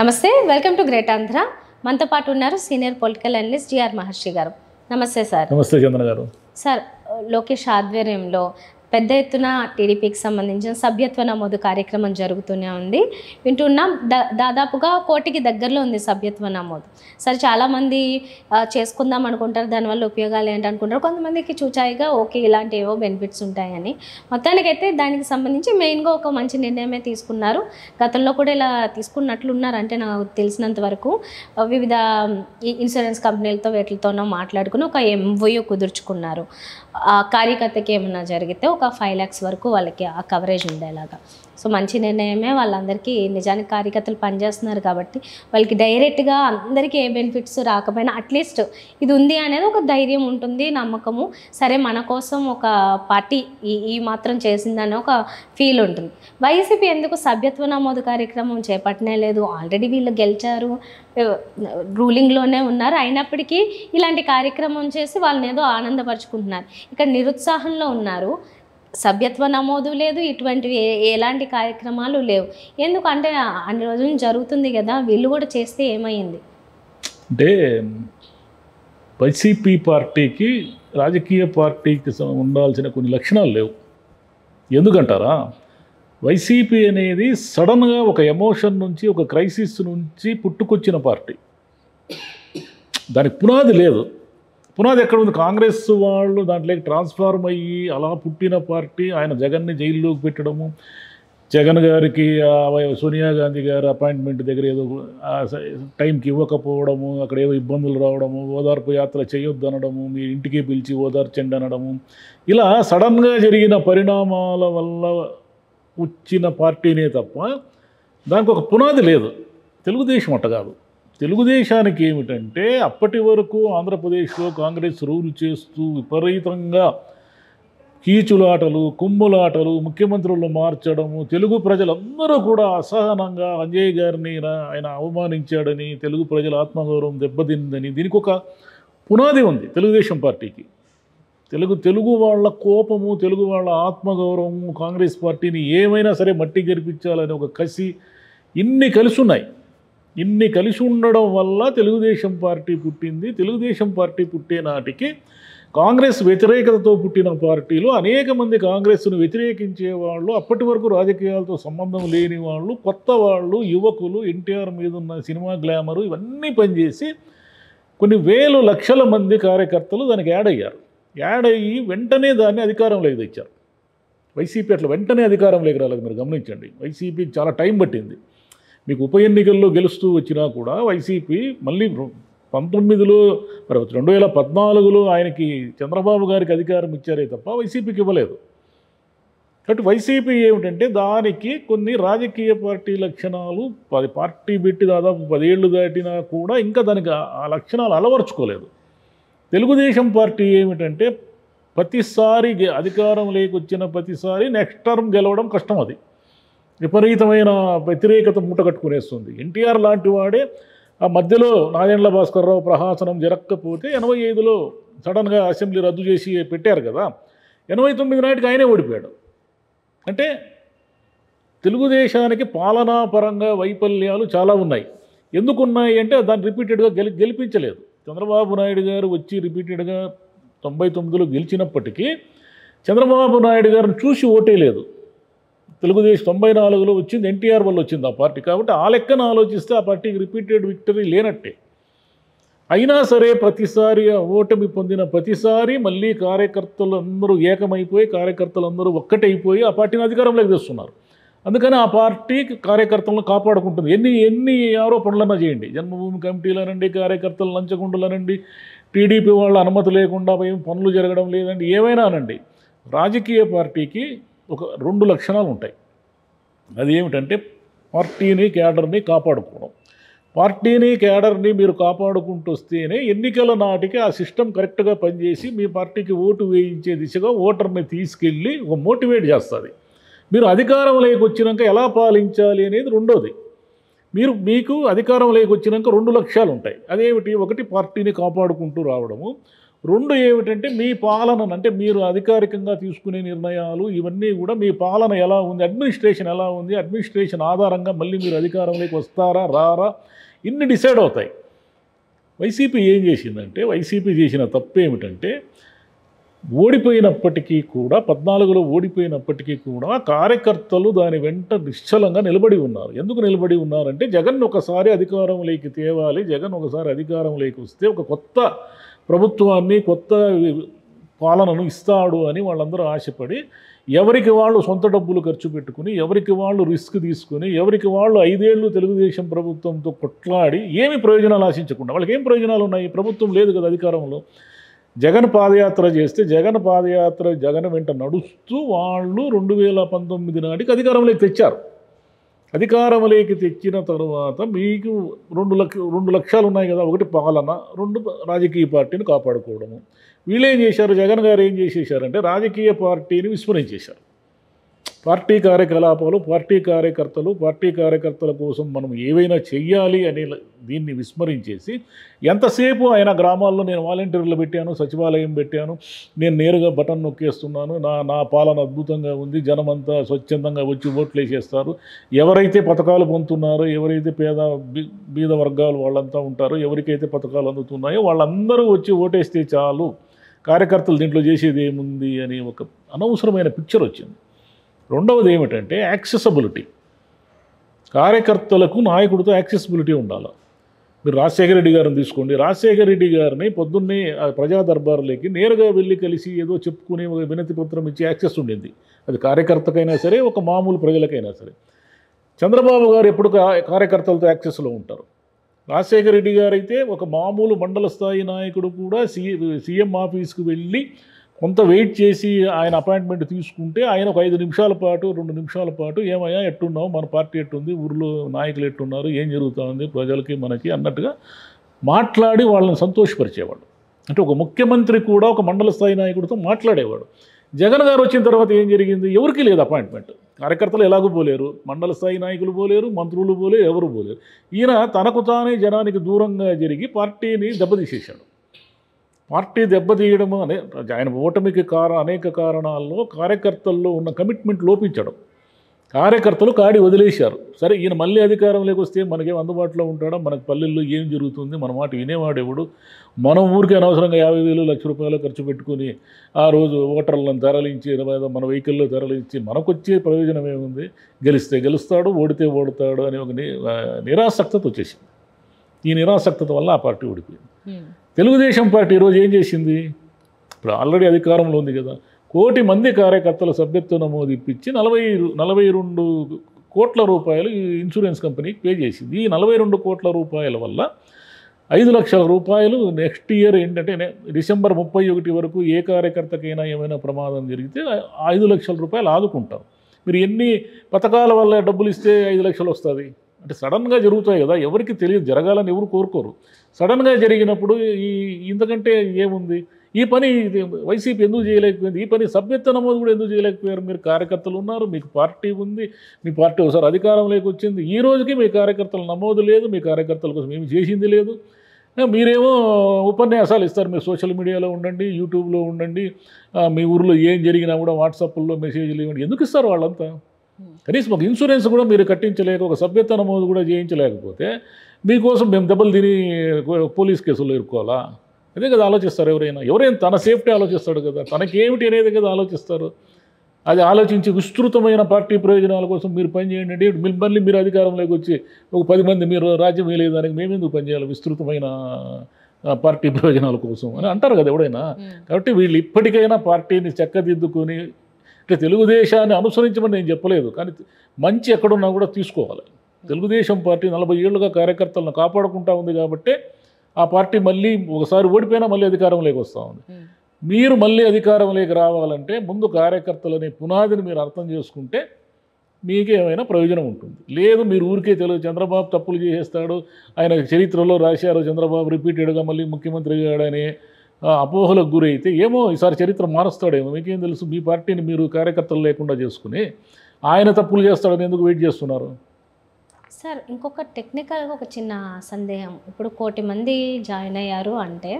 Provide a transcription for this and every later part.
నమస్తే, welcome to great Andhra. మనతో పాటు ఉన్నారు సీనియర్ పొలిటికల్ అనలిస్ట్ జిఆర్ మహర్షి గారు. నమస్తే సార్. నమస్తే చంద్ర గారు. సార్, లోకేష్ ఆధ్వర్యంలో పెద్ద ఎత్తున టీడీపీకి సంబంధించిన సభ్యత్వ నమోదు కార్యక్రమం జరుగుతూనే ఉంది. వింటున్నాం, దాదాపుగా 1 కోటికి దగ్గరలో ఉంది సభ్యత్వ నమోదు. సరే, చాలామంది చేసుకుందాం అనుకుంటారు, దానివల్ల ఉపయోగాలు ఏంటి అనుకుంటారు. కొంతమందికి చూచాయిగా ఓకే ఇలాంటి ఏవో బెనిఫిట్స్ ఉంటాయని. మొత్తానికైతే దానికి సంబంధించి మెయిన్గా ఒక మంచి నిర్ణయమే తీసుకున్నారు. గతంలో కూడా ఇలా తీసుకున్నట్లున్నారు. అంటే నాకు తెలిసినంత వరకు వివిధ ఇన్సూరెన్స్ కంపెనీలతో వీటితోనో మాట్లాడుకుని ఒక MOU కుదుర్చుకున్నారు. కార్యకర్తకి ఏమన్నా జరిగితే ఒక 5 lakhs వరకు వాళ్ళకి ఆ కవరేజ్ ఉండేలాగా. సో మంచి నిర్ణయమే. వాళ్ళందరికీ నిజానికి కార్యకర్తలు పనిచేస్తున్నారు కాబట్టి వాళ్ళకి డైరెక్ట్గా అందరికీ ఏ బెనిఫిట్స్ రాకపోయినా అట్లీస్ట్ ఇది ఉంది అనేది ఒక ధైర్యం ఉంటుంది, నమ్మకము. సరే, మన కోసం ఒక పార్టీ ఈ మాత్రం చేసిందనే ఒక ఫీల్ ఉంటుంది. వైసీపీ ఎందుకు సభ్యత్వ నమోదు కార్యక్రమం చేపట్టనే లేదు? ఆల్రెడీ వీళ్ళు గెలిచారు, రూలింగ్లోనే ఉన్నారు. అయినప్పటికీ ఇలాంటి కార్యక్రమం చేసి వాళ్ళని ఏదో ఆనందపరుచుకుంటున్నారు. ఇక్కడ నిరుత్సాహంలో ఉన్నారు. సభ్యత్వ నమోదు లేదు, ఇటువంటివి ఎలాంటి కార్యక్రమాలు లేవు. ఎందుకంటే అన్ని రోజులు జరుగుతుంది కదా, వీళ్ళు కూడా చేస్తే ఏమైంది? అంటే వైసీపీ పార్టీకి రాజకీయ పార్టీకి ఉండాల్సిన కొన్ని లక్షణాలు లేవు. ఎందుకంటారా? వైసీపీ అనేది సడన్గా ఒక ఎమోషన్ నుంచి, ఒక క్రైసిస్ నుంచి పుట్టుకొచ్చిన పార్టీ. దానికి పునాది లేదు. పునాది ఎక్కడ ఉంది? కాంగ్రెస్ వాళ్ళు దాంట్లోకి ట్రాన్స్ఫార్మ్ అయ్యి అలా పుట్టిన పార్టీ. ఆయన జగన్ని జైల్లోకి పెట్టడము, జగన్ గారికి సోనియా గాంధీ గారి అపాయింట్మెంట్ దగ్గర ఏదో టైంకి ఇవ్వకపోవడము, అక్కడ ఏదో ఇబ్బందులు రావడము, ఓదార్పు యాత్ర చేయొద్దు అనడము, మీ ఇంటికి పిలిచి ఓదార్చండి అనడము, ఇలా సడన్గా జరిగిన పరిణామాల వల్ల వచ్చిన పార్టీనే తప్ప దానికి ఒక పునాది లేదు. తెలుగుదేశం అట్ట కాదు. తెలుగుదేశానికి ఏమిటంటే అప్పటి వరకు ఆంధ్రప్రదేశ్లో కాంగ్రెస్ రూల్ చేస్తూ విపరీతంగా కీచులాటలు, కుమ్ములాటలు, ముఖ్యమంత్రులను మార్చడము, తెలుగు ప్రజలందరూ కూడా అసహనంగా అంజయ్ గారిని ఆయన అవమానించాడని, తెలుగు ప్రజల ఆత్మగౌరవం దెబ్బతిందని, దీనికి ఒక పునాది ఉంది తెలుగుదేశం పార్టీకి. తెలుగు వాళ్ళ కోపము, తెలుగు వాళ్ళ ఆత్మగౌరవము, కాంగ్రెస్ పార్టీని ఏమైనా సరే మట్టి గెలిపించాలని ఒక కసి, ఇన్ని కలిసి ఉన్నాయి. ఇన్ని కలిసి ఉండడం వల్ల తెలుగుదేశం పార్టీ పుట్టింది. తెలుగుదేశం పార్టీ పుట్టే నాటికి కాంగ్రెస్ వ్యతిరేకతతో పుట్టిన పార్టీలు అనేక మంది కాంగ్రెస్ను వ్యతిరేకించే వాళ్ళు, అప్పటి వరకు రాజకీయాలతో సంబంధం లేని వాళ్ళు, కొత్త వాళ్ళు, యువకులు, ఎన్టీఆర్ మీద ఉన్న సినిమా గ్లామరు ఇవన్నీ పనిచేసి కొన్ని వేలు లక్షల మంది కార్యకర్తలు దానికి యాడ్ అయ్యి వెంటనే దాన్ని అధికారంలోకి తెచ్చారు. వైసీపీ అట్లా వెంటనే అధికారంలోకి రాలేదు. మీరు గమనించండి, వైసీపీకి చాలా టైం పట్టింది. మీకు ఉప ఎన్నికల్లో గెలుస్తూ వచ్చినా కూడా వైసీపీ మళ్ళీ 19లో, మరి 2014లో ఆయనకి చంద్రబాబు గారికి అధికారం ఇచ్చారే తప్ప వైసీపీకి ఇవ్వలేదు. కాబట్టి వైసీపీ ఏమిటంటే దానికి కొన్ని రాజకీయ పార్టీ లక్షణాలు, పార్టీ పెట్టి దాదాపు 10 ఏళ్ళు దాటినా కూడా ఇంకా దానికి ఆ లక్షణాలు అలవర్చుకోలేదు. తెలుగుదేశం పార్టీ ఏమిటంటే ప్రతిసారి అధికారం లేకొచ్చిన ప్రతిసారి నెక్స్ట్ టర్మ్ గెలవడం కష్టం. అది విపరీతమైన వ్యతిరేకత మూటగట్టుకునేస్తుంది. ఎన్టీఆర్ లాంటి వాడే ఆ మధ్యలో నాదెండ్ల భాస్కర్రావు ప్రహాసనం జరగకపోతే 85లో సడన్గా అసెంబ్లీ రద్దు చేసి పెట్టారు కదా, 89 నాటికి ఆయనే ఓడిపోయాడు. అంటే తెలుగుదేశానికి పాలనాపరంగా వైఫల్యాలు చాలా ఉన్నాయి. ఎందుకున్నాయి అంటే దాన్ని రిపీటెడ్గా గెలిపించలేదు. చంద్రబాబు నాయుడు గారు వచ్చి రిపీటెడ్గా 99లో గెలిచినప్పటికీ చంద్రబాబు నాయుడు గారిని చూసి ఓటేయలేదు. తెలుగుదేశం 94లో వచ్చింది, ఎన్టీఆర్ వల్ల వచ్చింది ఆ పార్టీ. కాబట్టి ఆ లెక్కన ఆలోచిస్తే ఆ పార్టీకి రిపీటెడ్ విక్టరీ లేనట్టే. అయినా సరే ప్రతిసారి ఓటమి పొందిన ప్రతిసారి మళ్ళీ కార్యకర్తలందరూ ఏకమైపోయి, కార్యకర్తలందరూ ఒక్కటైపోయి ఆ పార్టీని అధికారంలోకి తెస్తున్నారు. అందుకని ఆ పార్టీ కార్యకర్తలను కాపాడుకుంటుంది. ఎన్ని ఆరోపణలన్నా చేయండి, జన్మభూమి కమిటీలనండి, కార్యకర్తలు లంచగొండులనండి, టీడీపీ వాళ్ళ అనుమతి లేకుండా పనులు జరగడం లేదండి, ఏమైనా అనండి, రాజకీయ పార్టీకి ఒక 2 లక్షణాలు ఉంటాయి. అది ఏమిటంటే పార్టీని, క్యాడర్ని కాపాడుకోవడం. పార్టీని, క్యాడర్ని మీరు కాపాడుకుంటూ వస్తేనే ఎన్నికల నాటికి ఆ సిస్టమ్ కరెక్ట్గా పనిచేసి మీ పార్టీకి ఓటు వేయించే దిశగా ఓటర్ని తీసుకెళ్ళి ఒక మోటివేట్ చేస్తుంది. మీరు అధికారంలోకి వచ్చినాక ఎలా పాలించాలి అనేది రెండోది. మీకు అధికారంలోకి వచ్చినాక 2 లక్ష్యాలు ఉంటాయి. అదేమిటి? ఒకటి పార్టీని కాపాడుకుంటూ రావడము, రెండు ఏమిటంటే మీ పాలనను, అంటే మీరు అధికారికంగా తీసుకునే నిర్ణయాలు ఇవన్నీ కూడా మీ పాలన ఎలా ఉంది, అడ్మినిస్ట్రేషన్ ఎలా ఉంది, అడ్మినిస్ట్రేషన్ ఆధారంగా మళ్ళీ మీరు అధికారంలోకి వస్తారా రారా ఇన్ని డిసైడ్ అవుతాయి. వైసీపీ ఏం చేసిందంటే, వైసీపీ చేసిన తప్పు ఏమిటంటే ఓడిపోయినప్పటికీ కూడా 14లో ఓడిపోయినప్పటికీ కూడా కార్యకర్తలు దాని వెంట నిశ్చలంగా నిలబడి ఉన్నారు. ఎందుకు నిలబడి ఉన్నారంటే జగన్ ఒకసారి అధికారంలోకి తేవాలి, జగన్ ఒకసారి అధికారంలోకి వస్తే ఒక కొత్త ప్రభుత్వాన్ని, కొత్త పాలనను ఇస్తాడు అని వాళ్ళందరూ ఆశపడి ఎవరికి వాళ్ళు సొంత డబ్బులు ఖర్చు పెట్టుకుని, ఎవరికి వాళ్ళు రిస్క్ తీసుకుని, ఎవరికి వాళ్ళు 5 ఏళ్ళు తెలుగుదేశం ప్రభుత్వంతో కొట్లాడి ఏమి ప్రయోజనాలు ఆశించకుండా, వాళ్ళకి ఏం ప్రయోజనాలు ఉన్నాయి? ప్రభుత్వం లేదు కదా అధికారంలో. జగన్ పాదయాత్ర చేస్తే జగన్ వెంట నడుస్తూ వాళ్ళు 2019 నాటికి అధికారంలోకి తెచ్చారు. అధికారంలోకి తెచ్చిన తర్వాత మీకు 2 లక్ష్యాలు ఉన్నాయి కదా. ఒకటి పాలన, 2 రాజకీయ పార్టీని కాపాడుకోవడము. వీళ్ళేం చేశారు, జగన్ గారు ఏం చేసేసారంటే రాజకీయ పార్టీని విస్మరించేశారు. పార్టీ కార్యకలాపాలు, పార్టీ కార్యకర్తల కోసం మనం ఏవైనా చెయ్యాలి అనే దీన్ని విస్మరించేసి ఎంతసేపు ఆయన గ్రామాల్లో నేను వాలంటీర్లు పెట్టాను, సచివాలయం పెట్టాను, నేను నేరుగా బటన్ నొక్కేస్తున్నాను, నా పాలన అద్భుతంగా ఉంది, జనమంతా స్వచ్ఛందంగా వచ్చి ఓట్లు వేసేస్తారు, ఎవరైతే పథకాలు పొందుతున్నారో, ఎవరైతే బీద వర్గాలు వాళ్ళంతా ఉంటారో, ఎవరికైతే పథకాలు అందుతున్నాయో వాళ్ళందరూ వచ్చి ఓటేస్తే చాలు, కార్యకర్తలు దీంట్లో చేసేది ఏముంది అని ఒక అనవసరమైన పిక్చర్ వచ్చింది. రెండవది ఏమిటంటే యాక్సెసిబిలిటీ. కార్యకర్తలకు నాయకుడితో యాక్సెసిబిలిటీ ఉండాలి. మీరు రాజశేఖర రెడ్డి గారిని తీసుకోండి. రాజశేఖర రెడ్డి గారిని పొద్దున్నే ప్రజా దర్బార్లోకి నేరుగా వెళ్ళి కలిసి ఏదో చెప్పుకుని ఒక వినతి పత్రం ఇచ్చి యాక్సెస్ ఉండింది. అది కార్యకర్తకైనా సరే, ఒక మామూలు ప్రజలకైనా సరే. చంద్రబాబు గారు ఎప్పుడు కార్యకర్తలతో యాక్సెస్లో ఉంటారు. రాజశేఖర రెడ్డి గారు అయితే ఒక మామూలు మండల స్థాయి నాయకుడు కూడా సీఎం ఆఫీస్కి వెళ్ళి కొంత వెయిట్ చేసి ఆయన అపాయింట్మెంట్ తీసుకుంటే ఆయన ఒక 5 నిమిషాల పాటు 2 నిమిషాల పాటు ఏమయ్యా ఎట్టున్నావు, మన పార్టీ ఎట్టుంది, ఊర్లో నాయకులు ఎట్టున్నారు, ఏం జరుగుతుంది ప్రజలకి మనకి అన్నట్టుగా మాట్లాడి వాళ్ళని సంతోషపరిచేవాడు. అంటే ఒక ముఖ్యమంత్రి కూడా ఒక మండల స్థాయి నాయకుడితో మాట్లాడేవాడు. జగన్ గారు వచ్చిన తర్వాత ఏం జరిగింది, ఎవరికి లేదు అపాయింట్మెంట్. కార్యకర్తలు ఎలాగూ పోలేరు, మండల స్థాయి నాయకులు పోలేరు, మంత్రులు పోలేరు, ఎవరు పోలేరు. ఈయన తనకు తానే జనానికి దూరంగా జరిగి పార్టీని దెబ్బతీసేశాడు. పార్టీ దెబ్బతీయడం అనే ఆయన ఓటమికి అనేక కారణాల్లో కార్యకర్తల్లో ఉన్న కమిట్మెంట్ లోపించడం. కార్యకర్తలు కాడి వదిలేశారు. సరే ఈయన మళ్ళీ అధికారంలోకి వస్తే మనకేం అందుబాటులో ఉంటాడా, మనకు పల్లెల్లో ఏం జరుగుతుంది, మన మాట వినేవాడెవడు, మనం ఊరికే అనవసరంగా 50,000 లక్ష రూపాయలు ఖర్చు పెట్టుకుని ఆ రోజు ఓటర్లను తరలించి మన వెహికల్లో తరలించి మనకొచ్చే ప్రయోజనం ఏముంది, గెలిస్తే గెలుస్తాడు, ఓడితే ఓడతాడు అనే ఒక నిరాసక్తత వచ్చేసింది. ఈ నిరాసక్తత వల్ల ఆ పార్టీ ఓడిపోయింది. తెలుగుదేశం పార్టీ ఈరోజు ఏం చేసింది, ఇప్పుడు ఆల్రెడీ అధికారంలో ఉంది కదా, 1 కోటి మంది కార్యకర్తల సభ్యత్వ నమోదు ఇప్పించి 42 కోట్ల రూపాయలు ఇన్సూరెన్స్ కంపెనీకి పే చేసింది. ఈ 42 కోట్ల రూపాయల వల్ల 5 లక్షల రూపాయలు నెక్స్ట్ ఇయర్ ఏంటంటే డిసెంబర్ 31 వరకు ఏ కార్యకర్తకైనా ఏమైనా ప్రమాదం జరిగితే 5 లక్షల రూపాయలు ఆదుకుంటారు. మీరు ఎన్ని పథకాల వల్ల డబ్బులు ఇస్తే 5 లక్షలు వస్తుంది అంటే సడన్గా జరుగుతాయి కదా, ఎవరికి తెలియదు, జరగాలని ఎవరు కోరుకోరు. సడన్గా జరిగినప్పుడు ఇంతకంటే ఏముంది, ఈ పని వైసీపీ ఎందుకు చేయలేకపోయింది, ఈ పని సభ్యత్వ నమోదు కూడా ఎందుకు చేయలేకపోయారు. మీరు కార్యకర్తలు ఉన్నారు, మీకు పార్టీ ఉంది, మీ పార్టీ ఒకసారి అధికారంలోకి వచ్చింది, ఈ రోజుకి మీ కార్యకర్తల నమోదు లేదు, మీ కార్యకర్తల కోసం ఏమి చేసింది లేదు. మీరేమో ఉపన్యాసాలు ఇస్తారు, మీరు సోషల్ మీడియాలో ఉండండి, యూట్యూబ్లో ఉండండి, మీ ఊర్లో ఏం జరిగినా కూడా వాట్సాప్లో మెసేజ్లు ఇవ్వండి. ఎందుకు ఇస్తారు వాళ్ళంతా? కనీసం ఒక ఇన్సూరెన్స్ కూడా మీరు కట్టించలేక, ఒక సభ్యత్వ నమోదు కూడా చేయించలేకపోతే మీకోసం మేము దెబ్బలు తిని పోలీస్ కేసుల్లో ఇరుక్కోవాలా? అదే కదా ఆలోచిస్తారు. ఎవరైనా తన సేఫ్టీ ఆలోచిస్తాడు కదా, తనకేమిటి అనేది కదా ఆలోచిస్తారు. అది ఆలోచించి విస్తృతమైన పార్టీ ప్రయోజనాల కోసం మీరు పనిచేయండి. మళ్ళీ మీరు అధికారంలోకి వచ్చి ఒక 10 మంది మీరు రాజ్యం వేయలేదానికి మేమెందుకు పనిచేయాలి, విస్తృతమైన పార్టీ ప్రయోజనాల కోసం అని అంటారు కదా ఎవడైనా. కాబట్టి వీళ్ళు ఇప్పటికైనా పార్టీని చక్కదిద్దుకొని, అంటే తెలుగుదేశాన్ని అనుసరించమని నేను చెప్పలేదు, కానీ మంచి ఎక్కడున్నా కూడా తీసుకోవాలి. తెలుగుదేశం పార్టీ 40 ఏళ్ళుగా కార్యకర్తలను కాపాడుకుంటా ఉంది కాబట్టి ఆ పార్టీ మళ్ళీ ఒకసారి ఓడిపోయినా మళ్ళీ అధికారంలోకి వస్తూ ఉంది. మీరు మళ్ళీ అధికారంలోకి రావాలంటే ముందు కార్యకర్తలని పునాదిని మీరు అర్థం చేసుకుంటే మీకేమైనా ప్రయోజనం ఉంటుంది. లేదు మీరు ఊరికే చంద్రబాబు తప్పులు చేసేస్తాడు, ఆయన చరిత్రలో రాశారు చంద్రబాబు రిపీటెడ్గా మళ్ళీ ముఖ్యమంత్రి గాడని అపోహలకు గురైతే ఏమో ఈసారి చరిత్ర మారుస్తాడేమో, మీకేం తెలుసు. మీ పార్టీని మీరు కార్యకర్తలు లేకుండా చేసుకుని ఆయన తప్పులు చేస్తాడని ఎందుకు వెయిట్ చేస్తున్నారు? సార్ ఇంకొక టెక్నికల్గా ఒక చిన్న సందేహం, ఇప్పుడు 1 కోటి మంది జాయిన్ అయ్యారు అంటే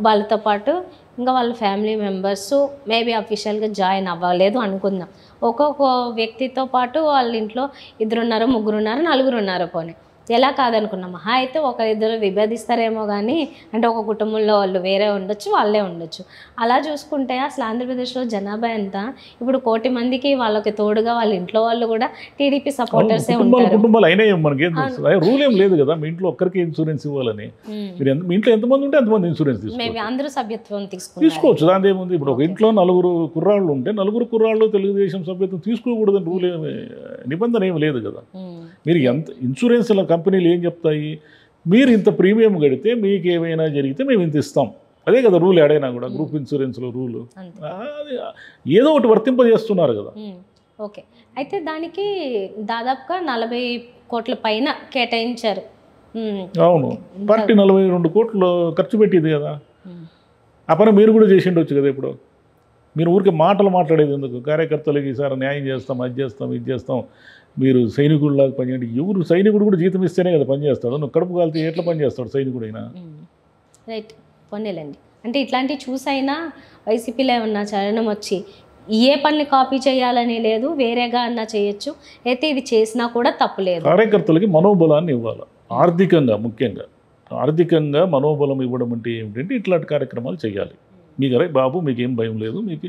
వాళ్ళతో పాటు ఇంకా వాళ్ళ ఫ్యామిలీ మెంబర్స్ మేబీ అఫీషియల్గా జాయిన్ అవ్వలేదు అనుకుందాం. ఒక్కొక్క వ్యక్తితో పాటు వాళ్ళ ఇంట్లో 2 ఉన్నారు, 3 ఉన్నారు, 4 ఉన్నారు. పోనీ ఎలా కాదనుకున్నాం, మహా అయితే 1-2 విభేదిస్తారేమో కానీ, అంటే ఒక కుటుంబంలో వాళ్ళు వేరే ఉండొచ్చు, వాళ్ళే ఉండొచ్చు. అలా చూసుకుంటే అసలు ఆంధ్రప్రదేశ్లో జనాభా ఎంత? ఇప్పుడు 1 కోటి మందికి వాళ్ళకి తోడుగా వాళ్ళ ఇంట్లో వాళ్ళు కూడా టీడీపీ సపోర్టర్సే ఉంటారు. కుటుంబాలు అయినా మనకేం తెలుసు, రూల్ ఏం లేదు కదా మీ ఇంట్లో ఒక్కరికి ఇన్సూరెన్స్ ఇవ్వాలని. మీరు మీ ఇంట్లో ఎంతమంది ఉంటే అంతమంది ఇన్సూరెన్స్ మేబీ అందరూ సభ్యత్వం తీసుకోవచ్చు. దాని ఏముంది, ఇప్పుడు ఒక ఇంట్లో 4 కుర్రాళ్ళు ఉంటే 4 కుర్రాళ్ళు తెలుగుదేశం సభ్యత్వం తీసుకోకూడదని రూల్ నిబంధన ఏమి లేదు కదా. మీరు ఎంత ఇన్సూరెన్స్ల కంపెనీలు ఏం చెప్తాయి, మీరు ఇంత ప్రీమియం కడితే మీకు ఏమైనా జరిగితే మేము ఇంత ఇస్తాం, అదే కదా రూల్. ఏడైనా కూడా గ్రూప్ ఇన్సూరెన్స్లో రూలు ఏదో ఒకటి వర్తింపజేస్తున్నారు కదా. ఓకే, అయితే దానికి దాదాపుగా 40 కోట్ల పైన కేటాయించారు. అవును, పార్టీ 42 కోట్లు ఖర్చు పెట్టింది కదా. ఆ పని మీరు కూడా చేసి ఉండొచ్చు కదా. ఇప్పుడు మీరు ఊరికే మాటలు మాట్లాడేది ఎందుకు? కార్యకర్తలకి ఈసారి న్యాయం చేస్తాం, అది చేస్తాం, ఇది చేస్తాం, మీరు సైనికుడిలాగా పనిచేయండి. ఎవరు సైనికుడు కూడా జీతం ఇస్తేనే కదా పనిచేస్తాడు. నువ్వు కడుపు కాలితే ఎట్లా పనిచేస్తాడు సైనికుడైనా? రైట్, పోనీలేండి. అంటే ఇట్లాంటివి చూసైనా వైసీపీలో ఏమన్నా చలనం వచ్చి ఏ పని కాపీ చేయాలని లేదు, వేరేగా అన్నా చేయొచ్చు, అయితే ఇది చేసినా కూడా తప్పులేదు. కార్యకర్తలకి మనోబలాన్ని ఇవ్వాలి, ఆర్థికంగా ముఖ్యంగా ఆర్థికంగా మనోబలం ఇవ్వడం అంటే ఏమిటంటే ఇట్లాంటి కార్యక్రమాలు చేయాలి. మీకు అరే బాబు మీకేం భయం లేదు, మీకు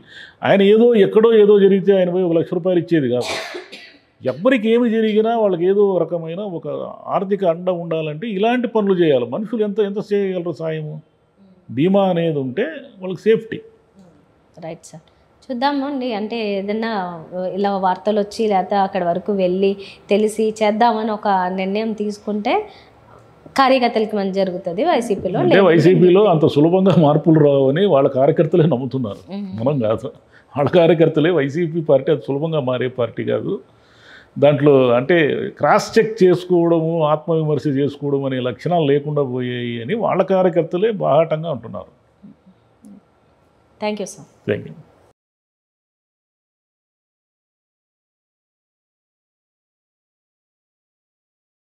ఆయన ఏదో ఎక్కడో ఏదో జరిగితే ఆయన పోయి 1 లక్ష రూపాయలు ఇచ్చేది కాదు. ఎవరికి ఏమి జరిగినా వాళ్ళకి ఏదో రకమైన ఒక ఆర్థిక అండ ఉండాలంటే ఇలాంటి పనులు చేయాలి. మనుషులు ఎంత చేయగలరు సాయము? బీమా అనేది ఉంటే వాళ్ళకి సేఫ్టీ. రైట్ సార్, చూద్దాము అండి. అంటే ఏదన్నా ఇలా వార్తలు వచ్చి లేకపోతే అక్కడ వరకు వెళ్ళి తెలిసి చేద్దామని ఒక నిర్ణయం తీసుకుంటే కార్యకర్తలకి మంచి జరుగుతుంది. వైసీపీలో అంటే వైసీపీలో అంత సులభంగా మార్పులు రావని వాళ్ళ కార్యకర్తలే నమ్ముతున్నారు, మనం కాదు. వాళ్ళ కార్యకర్తలే వైసీపీ పార్టీ అది సులభంగా మారే పార్టీ కాదు. దాంట్లో అంటే క్రాస్ చెక్ చేసుకోవడము, ఆత్మవిమర్శ చేసుకోవడం అనే లక్షణాలు లేకుండా పోయాయి అని వాళ్ళ కార్యకర్తలే బాహాటంగా అంటున్నారు. Thank you sir. Thank you.